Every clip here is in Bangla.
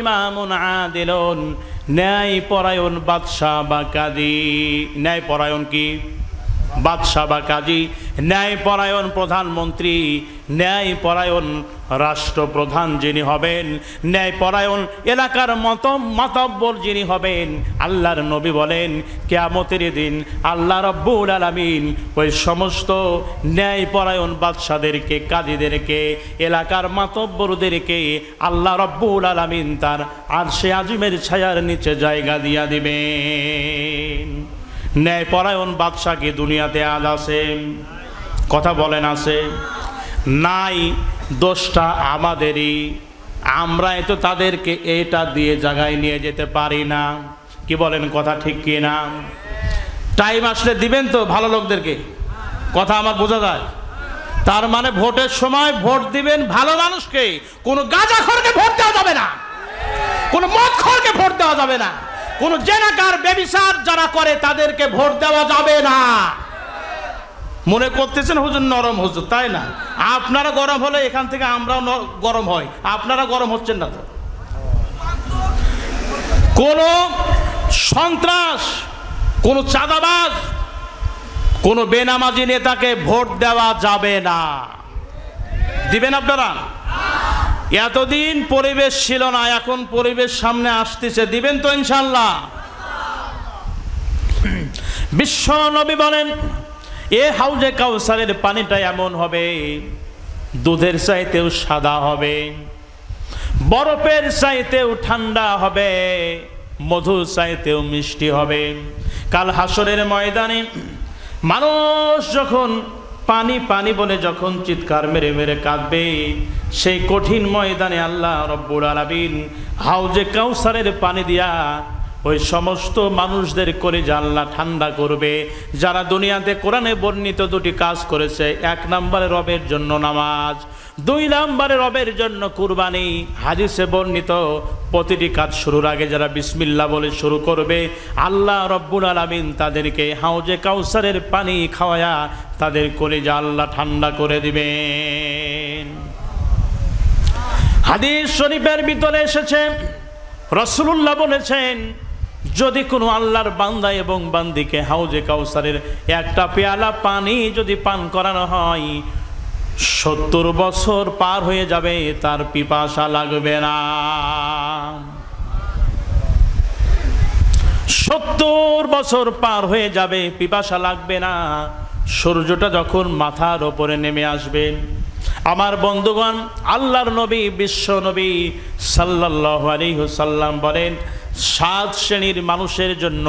ইমামুন আদিলুন, ন্যায় পরায়ণ বাদশা বা কাজী। ন্যায় পরায়ণ কি? বাদশা বা কাজী। ন্যায় পরায়ণ প্রধানমন্ত্রী, ন্যায় পরায়ণ রাষ্ট্রপ্রধান যিনি হবেন, ন্যায় পরায়ণ এলাকার মাতব্বর যিনি হবেন, আল্লাহর নবী বলেন কিয়ামতের দিন আল্লাহ রাব্বুল আলামিন ওই সমস্ত ন্যায় পরায়ণ বাদশাদেরকে, কাজীদেরকে, এলাকার মাতব্বরদেরকে আল্লাহ রাব্বুল আলামিন তার আরশে আজিমের ছায়ার নিচে জায়গা দিয়া দিবেন। ন্যায় পরায়ণ বাদশা কি দুনিয়াতে আজ আছে? কথা বলেন আছে? নাই। দোষটা আমাদেরই। আমরা তো তাদেরকে এটা দিয়ে জায়গায় নিয়ে যেতে পারি না। কি বলেন, কথা ঠিক কি না? টাইম আসলে দিবেন তো ভালো লোকদেরকে? কথা আমার বোঝা যায়? তার মানে ভোটের সময় ভোট দিবেন ভালো মানুষকে, কোনো গাঁজাখোরকে ভোট দেওয়া যাবে না, কোনো মদখোরকে ভোট দেওয়া যাবে না, কোন জেনাকার ব্যভিচার যারা করে তাদেরকে ভোট দেওয়া যাবে না। মনে করতেছেন হুজুর নরম হুজুর, তাই না? আপনারা গরম হলে এখান থেকে আমরাও গরম হই, আপনারা গরম হচ্ছেন না তো। কোন সন্ত্রাস, কোন চাঁদাবাজ, কোন বেনামাজি নেতাকে ভোট দেওয়া যাবে না। দিবেন আপনারা? এতদিন পরিবেশ ছিল না, এখন পরিবেশ সামনে আসতেছে, দিবেন তো ইনশাআল্লাহ? বিশ্ব নবী বলেন এ হাউজে কাউসারের পানিটা এমন হবে দুধের চাইতেও সাদা হবে, বরফের চাইতেও ঠান্ডা হবে, মধুর চাইতেও মিষ্টি হবে। কাল হাসরের ময়দানে মানুষ যখন পানি পানি বলে যখন চিৎকার মেরে মেরে কাঁদবে, সেই কঠিন ময়দানে আল্লাহ রব্বুল আলামিন হাউজে কাউসারের পানি দিয়া ওই সমস্ত মানুষদের কলিজা আল্লাহ ঠান্ডা করবে যারা দুনিয়াতে কোরআনে বর্ণিত দুটি কাজ করেছে। 1 নম্বরে রবের জন্য নামাজ, 2 নম্বরে রবের জন্য কুরবানি। হাদিসে বর্ণিত প্রতিটি কাজ শুরুর আগে যারা বিসমিল্লাহ বলে শুরু করবে, আল্লাহ রব্বুল আলামিন তাদেরকে হাউজে কাউসারের পানি খাওয়ায়া তাদের কলিজা আল্লাহ ঠান্ডা করে দিবেন। হাদিস শরীফের ভিতরে এসেছে, রাসূলুল্লাহ বলেছেন যদি কোনো আল্লাহর বান্দা এবং বান্দিকে হাউজে কাউসারের একটা পেয়ালা পানি যদি পান করানো হয়, 70 বছর পার হয়ে যাবে, তার পিপাসা লাগবে না। 70 বছর পার হয়ে যাবে, পিপাসা লাগবে না। সূর্যটা যখন মাথার ওপরে নেমে আসবে, আমার বন্ধুগণ, আল্লাহর নবী বিশ্ব নবী সাল্লাল্লাহু আলাইহি ওয়াসাল্লাম বলেন 7 শ্রেণীর মানুষের জন্য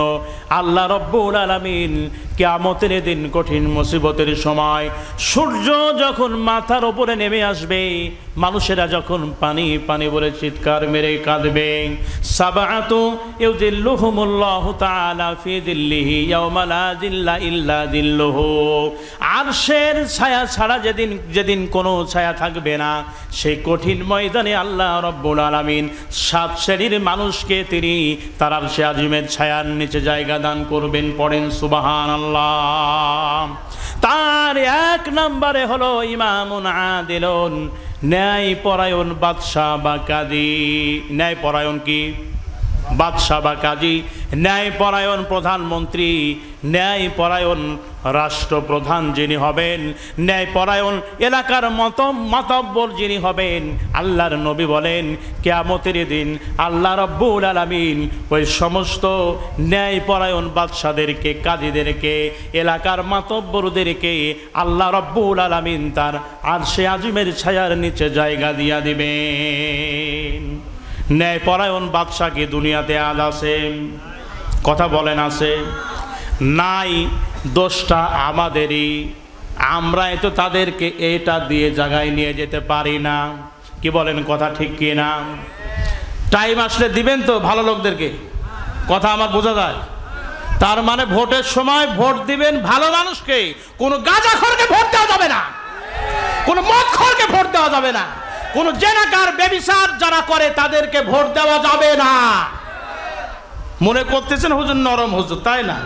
আল্লাহ রব্বুল আলামিন কিয়ামতের দিন কঠিন মুসিবতের সময় সূর্য যখন মাথার উপরে নেমে আসবে, মানুষেরা যখন পানি পানি বলে চিৎকার মেরে কাঁদবে, সাবআতু ইউযিল্লুহুমুল্লাহু তাআলা ফি যিল্লিহি ইয়াওমা লা যিল্লা ইল্লা যিল্লুহু। আরশের ছায়া ছাড়া যেদিন কোনো ছায়া থাকবে না, সেই কঠিন ময়দানে আল্লাহ রব্বুল আলামিন 7 শ্রেণীর মানুষকে তিনি তার আরশে আজিমের ছায়ার নিচে জায়গা দান করবেন। পড়েন সুবহানাল্লাহ। তার 1 নম্বরে হলো ইমামুন আদিলুন, ন্যায় পরায়ণ বাদশা বা কাজী। ন্যায় পরায়ণ কি? বাদশা বা কাজী। ন্যায় পরায়ণ প্রধানমন্ত্রী, ন্যায় পরায়ণ রাষ্ট্রপ্রধান যিনি হবেন, ন্যায় পরায়ণ এলাকার মাতব্বর যিনি হবেন, আল্লাহর নবী বলেন কিয়ামতের দিন আল্লাহ রাব্বুল আলামিন ওই সমস্ত ন্যায় পরায়ণ বাদশাদেরকে, কাজীদেরকে, এলাকার মাতব্বরদেরকে আল্লাহ রাব্বুল আলামিন তার আরশে আজিমের ছায়ার নিচে জায়গা দিয়া দিবেন। ন্যায় পরায়ণ বাদশা কি দুনিয়াতে আজ আছে? কথা বলেন আছে? নাই। দোষটা আমাদেরই। আমরা তো তাদেরকে এটা দিয়ে জায়গায় নিয়ে যেতে পারি না। কি বলেন, কথা ঠিক কি না? টাইম আসলে দিবেন তো ভালো লোকদেরকে? কথা আমার বোঝা যায়? তার মানে ভোটের সময় ভোট দিবেন ভালো মানুষকে, কোনো গাঁজাখোরকে ভোট দেওয়া যাবে না, কোনো মদখোরকে ভোট দেওয়া যাবে না, কোন জেনাকার ব্যভিচার যারা করে তাদেরকে ভোট দেওয়া যাবে না। মনে করতেছেন হুজুর নরম হুজুর, তাই না?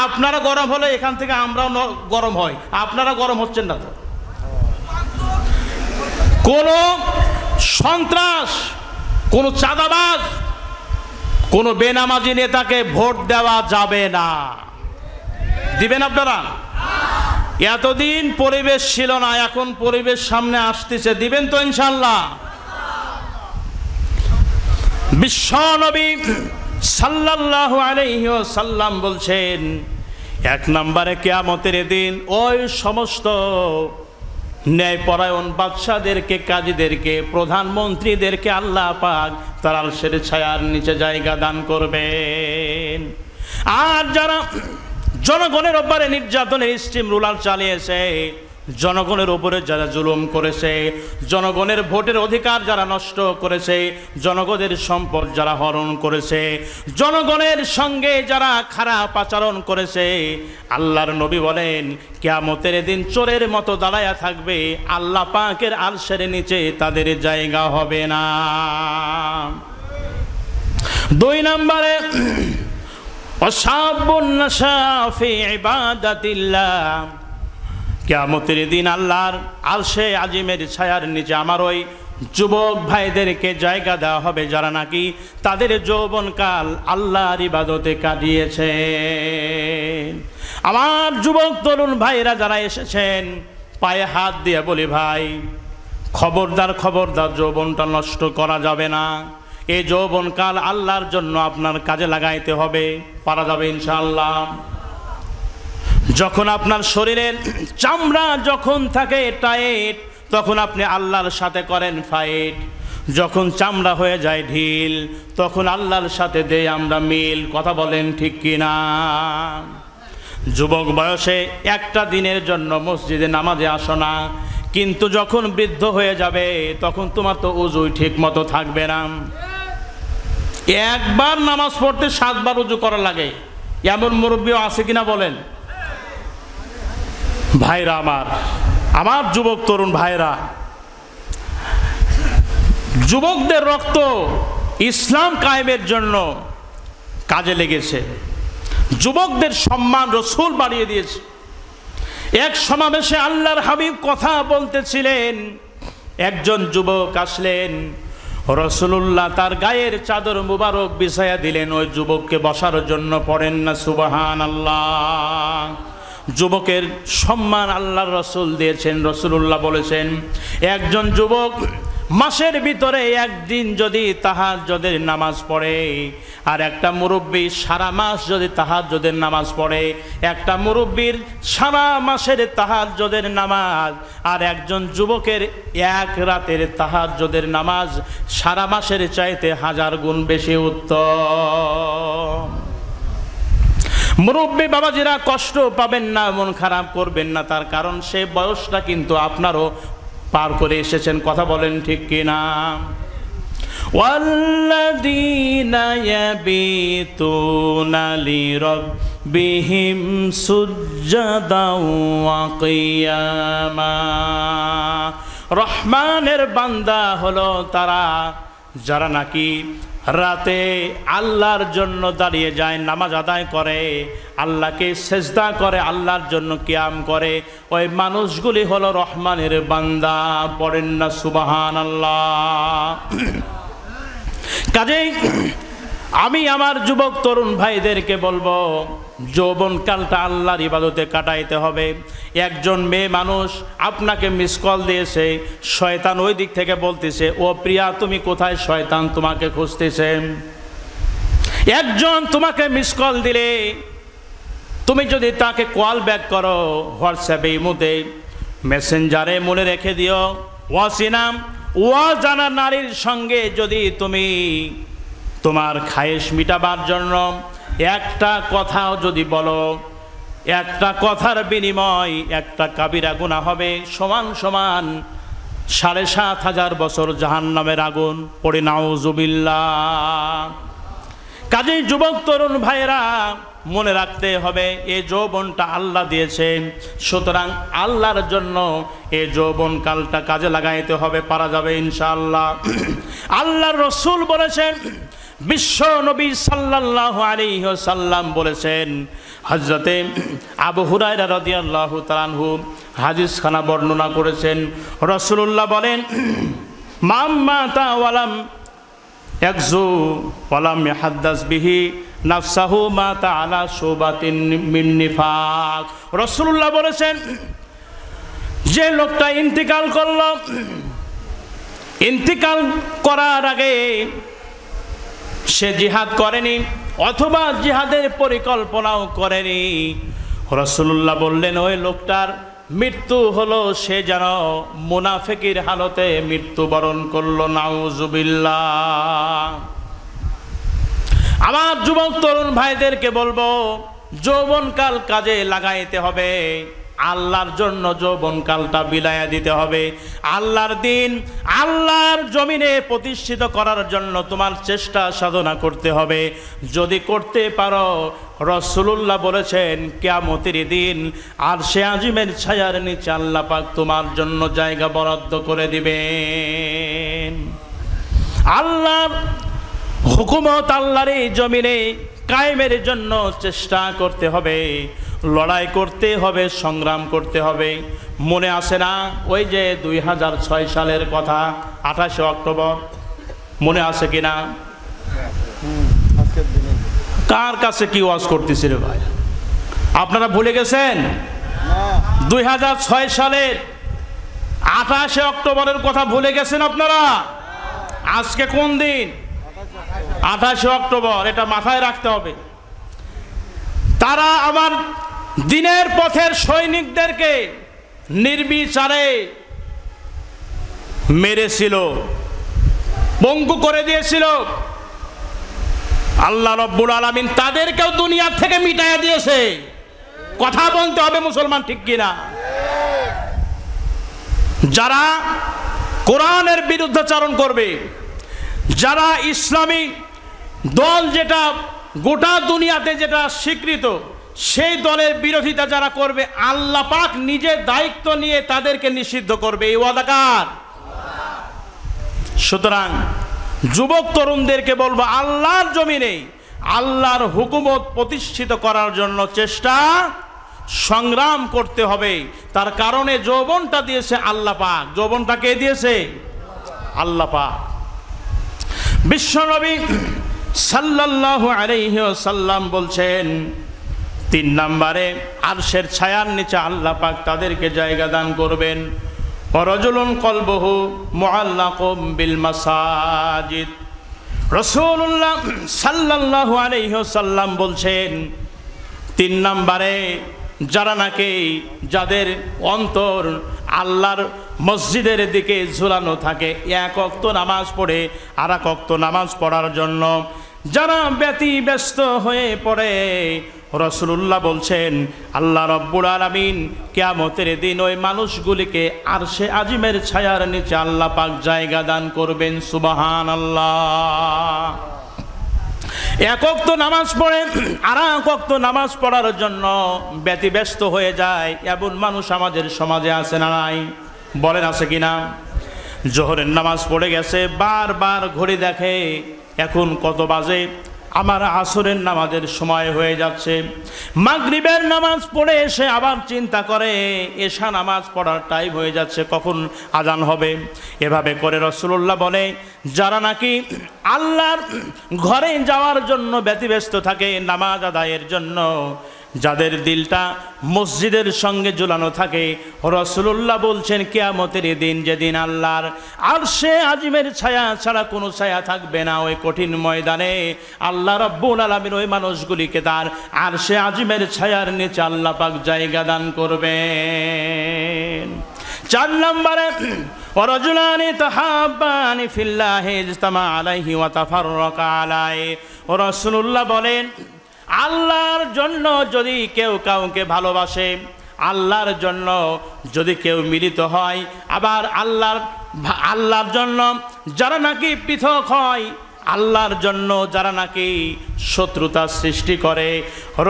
আপনারা গরম হলে এখান থেকে আমরাও গরম হই, আপনারা গরম হচ্ছেন না তো। কোন সন্ত্রাস, কোনো চাঁদাবাজ, কোনো বেনামাজি নেতাকে ভোট দেওয়া যাবে না। দিবেন আপনারা? এতদিন পরিবেশ ছিল না, এখন পরিবেশ সামনে আসতেছে, দিবেন তো ইনশাআল্লাহ? বিশ্বনবী সাল্লাল্লাহু আলাইহি ওয়াসাল্লাম বলছেন, এক নম্বরে কিয়ামতের দিন ওই সমস্ত ন্যায়পরায়ণ বাদশাদেরকে, কাজীদেরকে, প্রধানমন্ত্রীদেরকে আল্লাহ পাক তার আরশের ছায়ার নিচে জায়গা দান করবেন। আর যারা জনগণের উপরে নির্যাতনের স্টিম রুলার চালিয়েছে, জনগণের উপরে যারা জুলুম করেছে, জনগণের ভোটের অধিকার যারা নষ্ট করেছে, জনগণের সম্পদ যারা হরণ করেছে, জনগণের সঙ্গে যারা খারাপ আচরণ করেছে, আল্লাহর নবী বলেন কিয়ামতের দিন চোরের মতো দাঁড়ায়া থাকবে, আল্লাহ পাকের আরশের নিচে তাদের জায়গা হবে না। দুই নম্বরে ওয়াশাবুন নাশা ফি ইবাদাতিল্লাহ, কিয়ামতের দিন আল্লাহর আরশে আজিমের ছায়ার নিচে আমার ওই যুবক ভাইদেরকে জায়গা দেওয়া হবে যারা নাকি তাদের যৌবনকাল আল্লাহর ইবাদতে কাটিয়েছে। আমার যুবক তরুণ ভাইরা যারা এসেছেন, পায়ে হাত দিয়ে বলি ভাই, খবরদার খবরদার, যৌবনটা নষ্ট করা যাবে না। এই যৌবনকাল আল্লাহর জন্য আপনার কাজে লাগাইতে হবে। পারা যাবে ইনশাআল্লাহ? যখন আপনার শরীরের চামড়া যখন থাকে টাইট, তখন আপনি আল্লাহর সাথে করেন ফাইট। যখন চামড়া হয়ে যায় ঢিল, তখন আল্লাহর সাথে দেই আমরা মিল। কথা বলেন ঠিক কিনা? যুবক বয়সে একটা দিনের জন্য মসজিদে নামাজে আসো না, কিন্তু যখন বৃদ্ধ হয়ে যাবে তখন তোমার তো উজুই ঠিক মতো থাকবে না। একবার নামাজ পড়তে 7 বার উজু করা লাগে, এমন মুরব্বীও আছে কিনা বলেন? ভাইরা আমার যুবক তরুণ ভাইরা, যুবকদের রক্ত ইসলাম কায়েমের জন্য কাজে লেগেছে। যুবকদের সম্মান রাসূল বাড়িয়ে দিয়েছে। এক সমাবেশে আল্লাহর হাবিব কথা বলতেছিলেন, একজন যুবক আসলেন, রাসূলুল্লাহ তার গায়ের চাদর মুবারক বিছায়া দিলেন, ওই যুবককে বসার জন্য। পড়েন না সুবহানাল্লাহ। যুবকের সম্মান আল্লাহর রাসূল দিয়েছেন। রাসূলুল্লাহ বলেছেন, একজন যুবক মাসের ভিতরে একদিন যদি তাহাজ্জুদের নামাজ পড়ে, আর একটা মুরব্বী সারা মাস যদি তাহাজ্জুদের নামাজ পড়ে, একটা মুরব্বীর সারা মাসের তাহাজ্জুদের নামাজ আর একজন যুবকের এক রাতের তাহাজ্জুদের নামাজ সারা মাসের চাইতে 1000 গুণ বেশি উত্তম। মুরব্বী বাবাজিরা কষ্ট পাবেন না, মন খারাপ করবেন না, তার কারণ সে বয়সটা কিন্তু আপনারও পার করে এসেছেন। কথা বলেন ঠিক কিনা? ওয়াল্লাযীনা ইয়াবিতুনা লিরাব্বিহিম সুজ্জাদাও ওয়া কিয়ামা, রহমানের বান্দা হলো তারা যারা নাকি রাতে আল্লাহর জন্য দাঁড়িয়ে যায়, নামাজ আদায় করে, আল্লাহকে সেজদা করে, আল্লাহর জন্য কিয়াম করে। ওই মানুষগুলি হলো রহমানের বান্দা। পড়েন না সুবহানাল্লাহ। কাজেই আমি আমার যুবক তরুণ ভাইদেরকে বলবো, যৌবনকালটা আল্লাহর ইবাদতে কাটাইতে হবে। একজন মেয়ে মানুষ আপনাকে মিস কল দিয়েছে, শয়তান ওই দিক থেকে বলতেছে, ও প্রিয়া তুমি কোথায়, শয়তান তোমাকে খুঁজতেছে। একজন তোমাকে মিস কল দিলে তুমি যদি তাকে কল ব্যাক করো, হোয়াটসঅ্যাপে, ইমোতে, মেসেঞ্জারে, মনে রেখে দিও, ওয়াসিনাম ওয়াজানা নারীর সঙ্গে যদি তুমি তোমার খায়েশ মিটাবার জন্য একটা কথাও যদি বলো, একটা কথার বিনিময় একটা কাবিরা গুনাহ হবে, সমান সমান ৭,৫০০ বছর জাহান্নামের আগুন। পড়ে নাউজুবিল্লাহ। কাজেই যুবক তরুণ ভাইয়েরা মনে রাখতে হবে, এই যৌবনটা আল্লাহ দিয়েছেন, সুতরাং আল্লাহর জন্য এই যৌবনকালটা কাজে লাগাইতে হবে। পারা যাবে ইনশাআল্লাহ। আল্লাহর রাসূল বলেছেন, বিশ্ব নবী সাল্লাল্লাহু আলাইহি ওয়াসাল্লাম বলেছেন, হযরতে আবু হুরায়রা রাদিয়াল্লাহু তাআলা আনহু হাদিসখানা বর্ণনা করেছেন। রাসূলুল্লাহ বলেন, মান মাতা ওয়ালাম একজু ওয়ালাম ইয়াহাদ্দাস বিহি নাফসাহু মা তাআলা শুবাতিন মিন নিফাক। রাসূলুল্লাহ বলেছেন, যে লোকটা ইন্তিকাল করল, ইন্তিকাল করার আগে সে জিহাদ করেনি অথবা জিহাদের পরিকল্পনাও করেনি, রাসূলুল্লাহ বললেন ওই লোকটার মৃত্যু হলো সে যেন মুনাফিকের হালতে মৃত্যুবরণ করলো। নাউজুবিল্লাহ। আমার যুবক তরুণ ভাইদেরকে বলবো, যৌবনকাল কাজে লাগাইতে হবে, আল্লাহর জন্য যৌবনকালটা বিলায়া দিতে হবে। আল্লাহর দিন আল্লাহর জমিনে প্রতিষ্ঠিত করার জন্য তোমার চেষ্টা সাধনা করতে হবে। যদি করতে পারো, রাসূলুল্লাহ বলেছেন কিয়ামতের দিন আরশে আজিমের ছায়ার নিচে আল্লাহ পাক তোমার জন্য জায়গা বরাদ্দ করে দিবেন। আল্লাহর হুকুমত আল্লাহর এই জমিনে কায়েমের জন্য চেষ্টা করতে হবে, লড়াই করতে হবে, সংগ্রাম করতে হবে। মনে আসে না ওই যে 2006 সালের কথা, 28শে অক্টোবর, মনে আছে কিনা? কার কাছে কি ওয়াজ করতেছিল ভাই? আপনারা ভুলে গেছেন? 2006 সালের 28শে অক্টোবরের কথা ভুলে গেছেন আপনারা? আজকে কোন দিন? 28শে অক্টোবর। এটা মাথায় রাখতে হবে। তারা আমার দিনের পথের সৈনিকদেরকে নির্বিচারে মেরেছিল, পঙ্গু করে দিয়েছিল। আল্লাহ রাব্বুল আলামিন তাদেরকেও দুনিয়া থেকে মিটাইয়া দিয়েছে। কথা বলতে হবে মুসলমান, ঠিক কিনা? যারা কোরআনের বিরুদ্ধাচরণ করবে, যারা ইসলামী দল যেটা গোটা দুনিয়াতে যেটা স্বীকৃত, সেই দলের বিরোধিতা যারা করবে, আল্লাহ পাক নিজের দায়িত্ব নিয়ে তাদেরকে নিষিদ্ধ করবে। এই ওয়াদাকার। সুতরাং যুবক তরুণদেরকে বলবো, আল্লাহর জমিনে আল্লাহর হুকুমত প্রতিষ্ঠিত করার জন্য চেষ্টা সংগ্রাম করতে হবে। তার কারণে যৌবনটা দিয়েছে আল্লাহ পাক। যৌবনটা কে দিয়েছে? আল্লাহ পাক। বিশ্বনবী সাল্লাল্লাহু আলাইহি ওয়াসাল্লাম বলছেন, 3 নম্বরে আরশের ছায়ার নিচে আল্লাহ পাক তাদেরকে জায়গা দান করবেন। ওয়ারাজুলুন কলবুহু মুআল্লাকুম বিল মাসাজিদ। রাসূলুল্লাহ সাল্লাল্লাহু আলাইহি ওয়াসাল্লাম বলছেন, 3 নম্বরে যারা নাকি যাদের অন্তর আল্লাহর মসজিদের দিকে ঝুলানো থাকে, এক ওয়াক্ত নামাজ পড়ে আর এক ওয়াক্ত নামাজ পড়ার জন্য যারা ব্যতিব্যস্ত হয়ে পড়ে, রাসূলুল্লাহ বলছেন আল্লাহ রাব্বুল আলামিন কিয়ামতের দিন ওই মানুষগুলিকে আরশে আজিমের ছায়ার নিচে আল্লাহ পাক জায়গা দান করবেন। সুবহানাল্লাহ। এক ওয়াক্ত নামাজ পড়ে আর এক ওয়াক্ত নামাজ পড়ার জন্য ব্যতিব্যস্ত হয়ে যায়, এমন মানুষ আমাদের সমাজে আছে না নাই? বলেন আছে কিনা? জোহরের নামাজ পড়ে গেছে, বারবার ঘড়ি দেখে এখন কত বাজে, আমার আসরের নামাজের সময় হয়ে যাচ্ছে। মাগরিবের নামাজ পড়ে এসে আবার চিন্তা করে এশা নামাজ পড়ার টাইম হয়ে যাচ্ছে, কখন আজান হবে। এভাবে করে রাসূলুল্লাহ বলে, যারা নাকি আল্লাহর ঘরে যাওয়ার জন্য ব্যতিব্যস্ত থাকে নামাজ আদায়ের জন্য, যাদের দিলটা মসজিদের সঙ্গে ঝুলানো থাকে, রাসূলুল্লাহ বলছেন কিয়ামতের দিন যেদিন আল্লাহর আরশে আজিমের ছায়া ছাড়া কোনো ছায়া থাকবে না, ওই কঠিন ময়দানে আল্লাহ রাব্বুল আলামিন ওই মানুষগুলিকে তার আরশে আজিমের ছায়ার নিচে আল্লাহ পাক জায়গা দান করবেন। 4 নম্বরে ওয়ারাজুলানি তাহাব্বানি ফিল্লাহি ইজতামা আলাইহি ওয়া তাফাররাকা আলাইহি। রাসূলুল্লাহ বলেন, আল্লাহর জন্য যদি কেউ কাউকে ভালোবাসে, আল্লাহর জন্য যদি কেউ মিলিত হয়, আবার আল্লাহর জন্য যারা নাকি পৃথক হয়, আল্লাহর জন্য যারা নাকি শত্রুতা সৃষ্টি করে,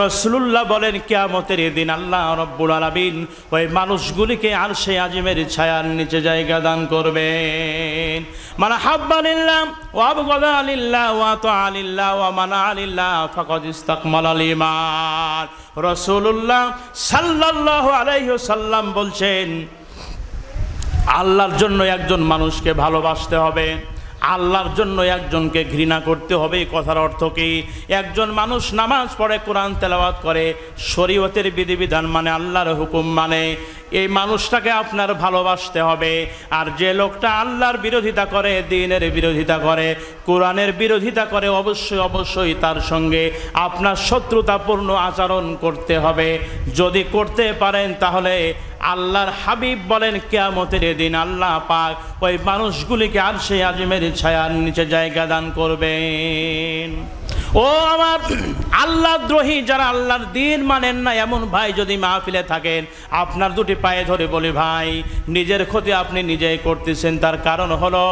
রাসূলুল্লাহ বলেন কিয়ামতের দিন আল্লাহ রাব্বুল আলামিন ওই মানুষগুলিকে আরশে আজিমের ছায়ার নিচে জায়গা দান করবেন। মান হাব্বা লিল্লাহ ওয়া আবগাদা লিল্লাহ ওয়া তাআ লিল্লাহ ওয়া মানা লিল্লাহ ফাকাদ ইসতাকমালাল ঈমান। রাসূলুল্লাহ সাল্লাল্লাহু আলাইহি ওয়াসাল্লাম বলছেন, আল্লাহর জন্য একজন মানুষকে ভালোবাসতে হবে, আল্লাহর জন্য একজনকে ঘৃণা করতে হবে। এই কথার অর্থ কি? একজন মানুষ নামাজ পড়ে, কোরআন তেলাওয়াত করে, শরীয়তের বিধিবিধান মানে, আল্লাহর হুকুম মানে, এই মানুষটাকে আপনার ভালোবাসতে হবে। আর যে লোকটা আল্লাহর বিরোধিতা করে, দ্বীনের বিরোধিতা করে, কোরআনের বিরোধিতা করে, অবশ্যই অবশ্যই তার সঙ্গে আপনার শত্রুতাপূর্ণ আচরণ করতে হবে। যদি করতে পারেন তাহলে আল্লাহর হাবিব বলেন কিয়ামতের দিন আল্লাহ পাক ওই মানুষগুলিকে আরশে আজিমের ছায়ার নিচে জায়গা দান করবেন। ও আমার আল্লাহ দ্রোহী যারা আল্লাহর দ্বীন মানেন না এমন ভাই যদি মাহফিলে থাকেন, আপনার দুটি পায়ে ধরে বলি ভাই, নিজের ক্ষতি আপনি নিজেই করতেছেন। তার কারণ হলো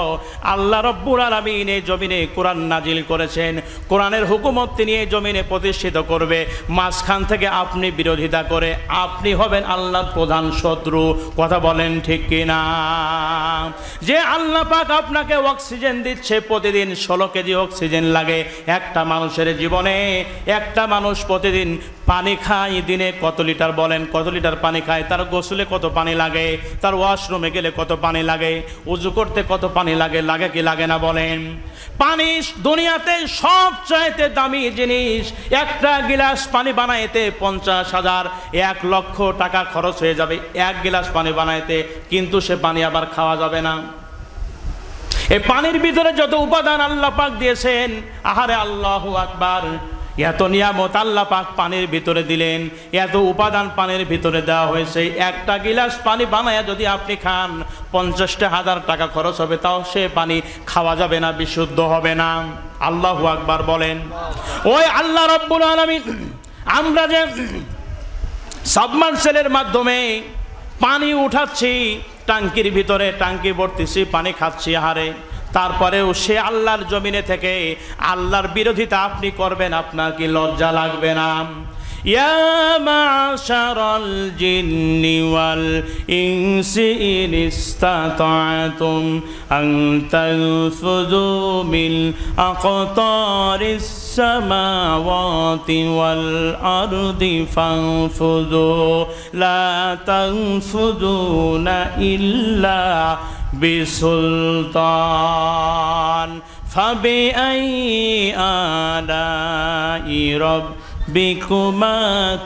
আল্লাহ রব্বুল আলামিন এই জমিনে কোরআন নাজিল করেছেন, কোরআনের হুকুমত তিনি এই জমিনে প্রতিষ্ঠিত করবে। মাঝখান থেকে আপনি বিরোধিতা করে আপনি হবেন আল্লাহর প্রধান শত্রু। কথা বলেন ঠিক কিনা? যে আল্লাহ পাক আপনাকে অক্সিজেন দিচ্ছে, প্রতিদিন 16 কেজি অক্সিজেন লাগে একটা মানুষের জীবনে। একটা মানুষ প্রতিদিন পানি খায়, দিনে কত লিটার বলেন, কত লিটার পানি খায়? তার গোসলে কত পানি লাগে? তার ওয়াশরুমে গেলে কত পানি লাগে? উজু করতে কত পানি লাগে? লাগে কি লাগে না বলেন? পানি দুনিয়াতে সবচাইতে দামি জিনিস। একটা গিলাস পানি বানাইতে 50,000 1 লক্ষ টাকা খরচ হয়ে যাবে এক গিলাস পানি বানাইতে, কিন্তু সে পানি আবার খাওয়া যাবে না। এই পানির ভিতরে যত উপাদান আল্লাহ পাক দিয়েছেন, আহারে আল্লাহু আকবার, এত নিয়ামত আল্লাহ পাক পানির ভিতরে দিলেন, এত উপাদান পানির ভিতরে দেওয়া হয়েছে। একটা গিলাস পানি বানায়া যদি আপনি খান 50,000 টাকা খরচ হবে, তাও সে পানি খাওয়া যাবে না, বিশুদ্ধ হবে না। আল্লাহু আকবার বলেন। ওই আল্লাহ রব্বুল আলামিন, আমরা যে সাবমার্সেলের মাধ্যমে পানি উঠাচ্ছি টাঙ্কির ভিতরে, টাঙ্কি ভরতেছি, পানি খাচ্ছি, হারে তারপরেও সে আল্লাহর জমিনে থেকে আল্লাহর বিরোধিতা আপনি করবেন, আপনার কি লজ্জা লাগবে না? ইয়া মাশারাল জিন্নি ওয়াল ইনসি ইন ইসতাতা'তুম আন তানফুযু মিন আকতারিস সামাওয়াতি ওয়াল আরদি ফানফুযু লা তানফুযুনা ইল্লা বিসুলতান ফাবিআইয়ি আলাই রাব্বিকুমা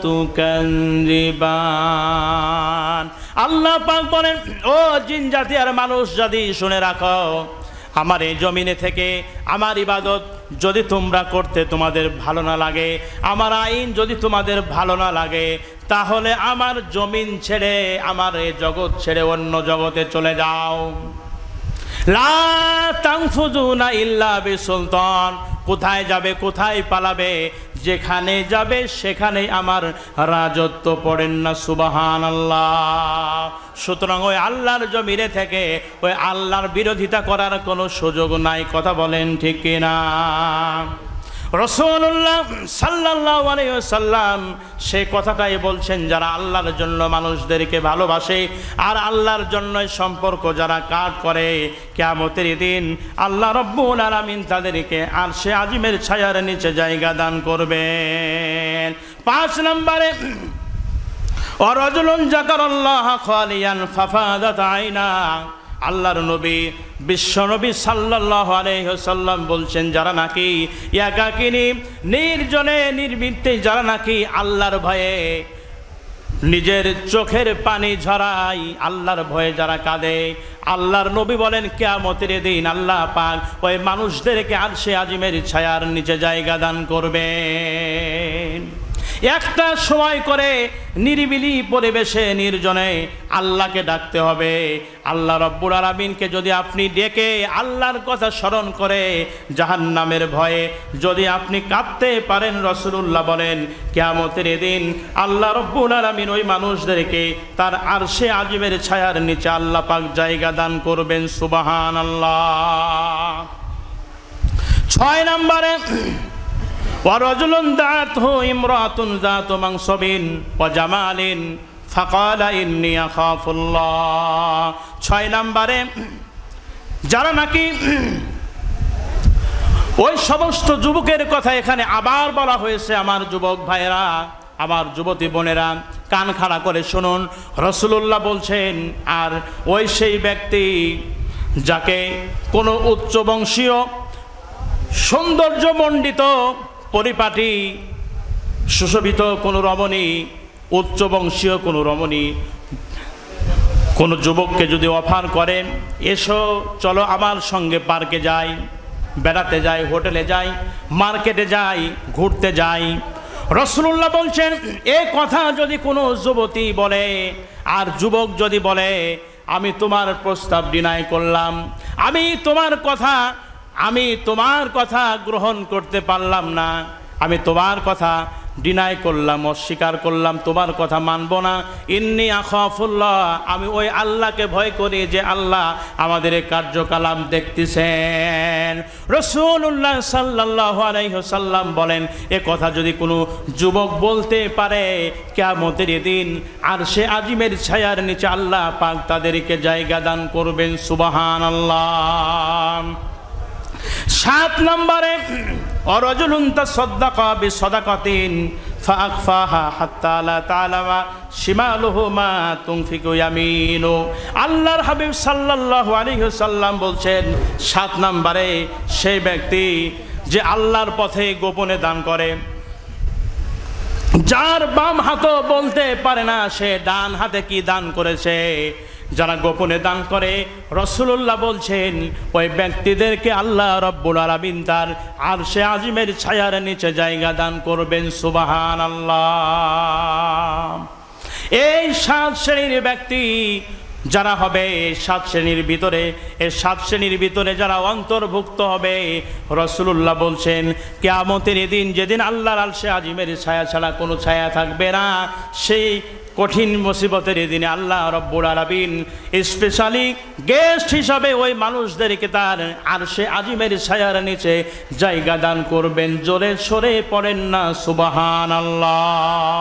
তুকাযযিবান। আল্লাহ পাক বলেন, ও জিন জাতি আর মানুষ জাতি, শুনে রাখো, আমার এই জমিনে থেকে আমার ইবাদত যদি তোমরা করতে তোমাদের ভালো না লাগে, আমার আইন যদি তোমাদের ভালো না লাগে, তাহলে আমার জমিন ছেড়ে, আমার এই জগৎ ছেড়ে অন্য জগতে চলে যাও। লা তানফুযুনা ইল্লা বিসুলতান। কোথায় যাবে, কোথায় পালাবে? যেখানে যাবে সেখানে আমার রাজত্ব পড়েন না। সুবহানাল্লাহ। সুতরাং ওই আল্লাহর জমিনে থেকে ওই আল্লাহর বিরোধিতা করার কোনো সুযোগ নাই। কথা বলেন ঠিক কিনা? রাসূলুল্লাহ সাল্লাল্লাহু আলাইহি ওয়াসাল্লাম সেই কথাটাই বলছেন, যারা আল্লাহর জন্য মানুষদেরকে ভালোবাসে আর আল্লাহর জন্যই সম্পর্ক যারা কাট করে, কিয়ামতের দিন আল্লাহ রাব্বুল আলামিন তাদেরকে আরশে আজিমের ছায়ার নিচে জায়গা দান করবেন। 5 নম্বরে, ওয়ারাজুলুন যাকারাল্লাহ খালিয়ান ফাফাদাত আইনা। আল্লাহর নবী বিশ্বনবী সাল্লাল্লাহু আলাইহি ওয়াসাল্লাম বলছেন, যারা নাকি একাকিনী নির্জনে নির্বিঘ্নে, যারা নাকি আল্লাহর ভয়ে নিজের চোখের পানি ঝরায়, আল্লাহর ভয়ে যারা কাঁদে, আল্লাহর নবী বলেন কিয়ামতের দিন আল্লাহ পাক ওই মানুষদেরকে আরশে আজিমের ছায়ার নিচে জায়গা দান করবেন। একটা সময় করে নিরিবিলি পরিবেশে নির্জনে আল্লাহকে ডাকতে হবে। আল্লাহ রাব্বুল আলামিনকে যদি আপনি ডেকে আল্লাহর কথা স্মরণ করে জাহান্নামের ভয়ে যদি আপনি কাঁদতে পারেন, রাসূলুল্লাহ বলেন কিয়ামতের দিন আল্লাহ রাব্বুল আলামিন ওই মানুষদেরকে তার আরশে আজিমের ছায়ার নিচে আল্লাহ পাক জায়গা দান করবেন। সুবহানাল্লাহ। 6 নম্বরে, ওয়ারাজুলুন দাআতহু ইমরাতুন যাতু মানসাবিন ওয়া জামালিন ফাকালা ইন্নী আখাফুল্লাহ। 6 নম্বরে, যারা নাকি ওই সমস্ত যুবকের কথা এখানে আবার বলা হয়েছে। আমার যুবক ভাইয়েরা, আমার যুবতী বোনেরা, কান খাড়া করে শুনুন। রাসূলুল্লাহ বলছেন, আর ওই সেই ব্যক্তি যাকে কোনো উচ্চবংশীয় সৌন্দর্যমণ্ডিত পরিপাটি সুশোভিত কোনো রমণী, উচ্চবংশীয় কোনো রমণী কোনো যুবককে যদি অফার করে, এসো চলো আমার সঙ্গে পার্কে যাই, বেড়াতে যাই, হোটেলে যাই, মার্কেটে যাই, ঘুরতে যাই, রাসূলুল্লাহ বলছেন এই কথা যদি কোনো যুবতী বলে আর যুবক যদি বলে আমি তোমার প্রস্তাব ডিনাই করলাম, আমি তোমার কথা গ্রহণ করতে পারলাম না, আমি তোমার কথা ডিনাই করলাম, অস্বীকার করলাম, তোমার কথা মানব না, ইন্নী আখাফুল্লাহ, আমি ওই আল্লাহকে ভয় করি যে আল্লাহ আমাদের কার্যকলাপ দেখতেছেন। রাসূলুল্লাহ সাল্লাল্লাহু আলাইহি ওয়াসাল্লাম বলেন এ কথা যদি কোনো যুবক বলতে পারে, কিয়ামতের দিন আরশে আজিমের ছায়ার নিচে আল্লাহ পাক তাদেরকে জায়গা দান করবেন। সুবহানাল্লাহ। 7 নম্বরে অরজুলুন তাসাদ্দাকা বিসাদাকাতিন ফাআখফাহা হাত্তা লা তা'লামা শিমালুহু মা তুনফিকু ইয়ামিনু। আল্লাহর হাবিব সাল্লাল্লাহু আলাইহি ওয়াসাল্লাম বলছেন 7 নম্বরে সেই ব্যক্তি যে আল্লাহর পথে গোপনে দান করে, যার বাম হাতও বলতে পারে না সে ডান হাতে কি দান করেছে, যারা গোপনে দান করে রাসূলুল্লাহ বলছেন ওই ব্যক্তিদেরকে আল্লাহ রাব্বুল আলামিন তার আরশে আজিমের ছায়ার নিচে জায়গা দান করবেন। সুবহানাল্লাহ। এই 7 শ্রেণীর ব্যক্তি যারা হবে, 7 শ্রেণীর ভিতরে যারা অন্তর্ভুক্ত হবে, রাসূলুল্লাহ বলছেন কিয়ামতের দিন যেদিন আল্লাহর আরশে আজিমের ছায়া ছাড়া কোনো ছায়া থাকবে না, সেই কঠিন মুসিবতের দিনে আল্লাহ রাব্বুল আলামিন স্পেশালি গেস্ট হিসাবে ওই মানুষদেরকে তার আরশে আজিমের ছায়ার নিচে জায়গা দান করবেন। জোরে সরে পড়েন না সুবহানাল্লাহ।